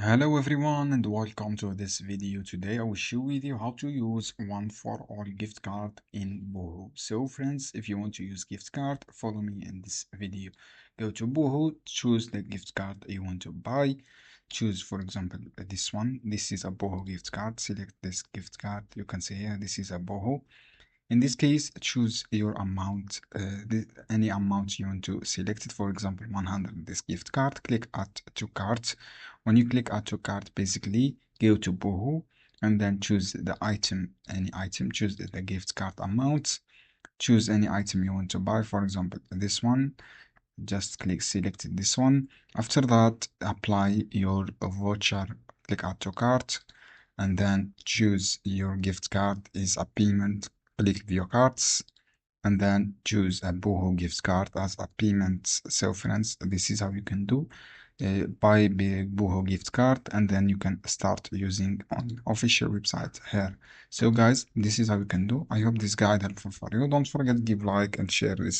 Hello everyone and welcome to this video. Today I will share with you how to use One4all gift card in Boohoo. So friends, if you want to use gift card, follow me in this video. Go to Boohoo, choose the gift card you want to buy. Choose for example this one. This is a Boohoo gift card. Select this gift card. You can say here this is a Boohoo. In this case, choose your amount, any amount you want to select it. For example, 100 this gift card. Click add to cart. When you click add to cart, basically go to Boohoo and then choose the item, any item. Choose the gift card amount. Choose any item you want to buy. For example, this one. Just click select this one. After that, apply your voucher. Click add to cart and then choose your gift card is a payment. Click view cards and then choose a Boohoo gift card as a payment. So friends, this is how you can do buy the Boohoo gift card and then you can start using on official website here. So guys, this is how you can do. I hope this guide helpful for you. Don't forget give like and share this